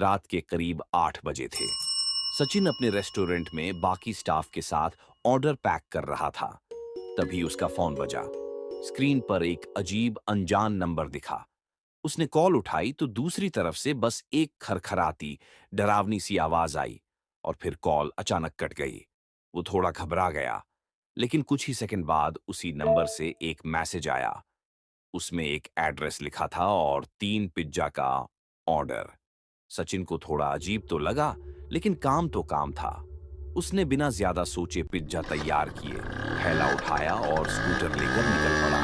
रात के करीब 8 बजे थे। सचिन अपने रेस्टोरेंट में बाकी स्टाफ के साथ ऑर्डर पैक कर रहा था। तभी उसका फोन बजा। स्क्रीन पर एक अजीब अनजान नंबर दिखा। उसने कॉल उठाई तो दूसरी तरफ से बस एक खरखराती, डरावनी सी आवाज आई और फिर कॉल अचानक कट गई। वो थोड़ा घबरा गया, लेकिन कुछ ही सेकंड बाद उसी नंबर से एक मैसेज आया। उसमें एक एड्रेस लिखा था और 3 पिज्जा का ऑर्डर। सचिन को थोड़ा अजीब तो लगा, लेकिन काम तो काम था। उसने बिना ज्यादा सोचे पिज्जा तैयार किए, थैला उठाया और स्कूटर लेकर निकल पड़ा।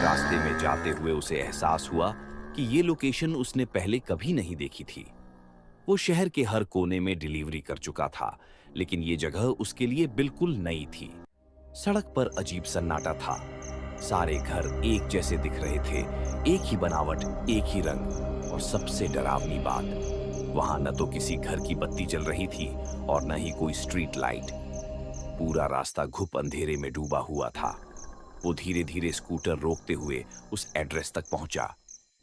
रास्ते में जाते हुए उसे एहसास हुआ कि ये लोकेशन उसने पहले कभी नहीं देखी थी। वो शहर के हर कोने में डिलीवरी कर चुका था, लेकिन ये जगह उसके लिए बिल्कुल नई थी। सड़क पर अजीब सन्नाटा था। सारे घर एक जैसे दिख रहे थे, एक ही बनावट, एक ही रंग। और सबसे डरावनी बात, वहां न तो किसी घर की बत्ती जल रही थी और न ही कोई स्ट्रीट लाइट। पूरा रास्ता घुप अंधेरे में डूबा हुआ था। वो धीरे धीरे स्कूटर रोकते हुए उस एड्रेस तक पहुंचा।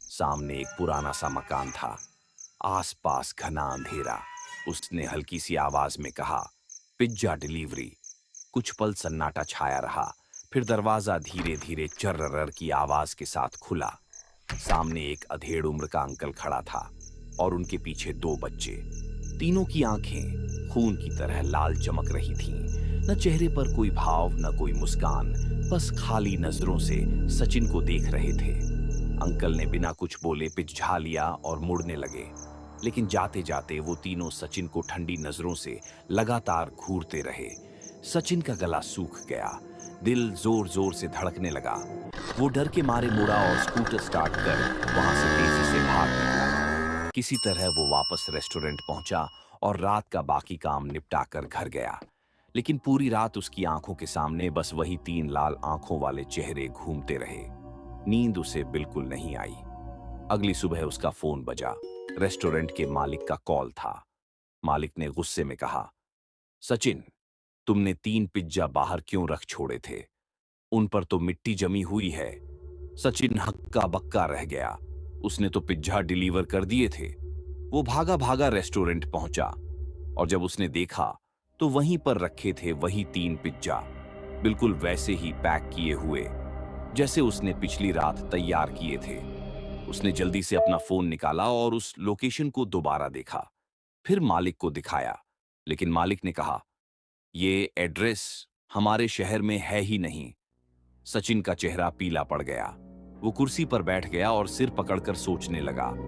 सामने एक पुराना सा मकान था, आसपास घना अंधेरा। उसने हल्की सी आवाज में कहा, पिज्जा डिलीवरी। कुछ पल सन्नाटा छाया रहा, फिर दरवाजा धीरे धीरे चर्रर की आवाज के साथ खुला। सामने एक अधेड़ उम्र का अंकल खड़ा था और उनके पीछे 2 बच्चे। तीनों की आंखें खून की तरह लाल चमक रही थीं। न चेहरे पर कोई भाव, न कोई मुस्कान, बस खाली नजरों से सचिन को देख रहे थे। अंकल ने बिना कुछ बोले पिज्जा लिया और मुड़ने लगे, लेकिन जाते जाते वो तीनों सचिन को ठंडी नजरों से लगातार घूरते रहे। सचिन का गला सूख गया, दिल जोर जोर से धड़कने लगा। वो डर के मारे मुड़ा और स्कूटर स्टार्ट कर वहां से तेजी से भाग निकला। किसी तरह वो वापस रेस्टोरेंट पहुंचा और रात का बाकी काम निपटा कर घर गया। लेकिन पूरी रात उसकी आंखों के सामने बस वही 3 लाल आंखों वाले चेहरे घूमते रहे। नींद उसे बिल्कुल नहीं आई। अगली सुबह उसका फोन बजा। रेस्टोरेंट के मालिक का कॉल था। मालिक ने गुस्से में कहा, सचिन, तुमने 3 पिज्जा बाहर क्यों रख छोड़े थे? उन पर तो मिट्टी जमी हुई है। सचिन हक्का बक्का रह गया। उसने तो पिज्जा डिलीवर कर दिए थे। वो भागा भागा रेस्टोरेंट पहुंचा और जब उसने देखा तो वहीं पर रखे थे वही 3 पिज्जा, बिल्कुल वैसे ही पैक किए हुए जैसे उसने पिछली रात तैयार किए थे। उसने जल्दी से अपना फोन निकाला और उस लोकेशन को दोबारा देखा, फिर मालिक को दिखाया। लेकिन मालिक ने कहा, ये एड्रेस हमारे शहर में है ही नहीं। सचिन का चेहरा पीला पड़ गया। वो कुर्सी पर बैठ गया और सिर पकड़कर सोचने लगा।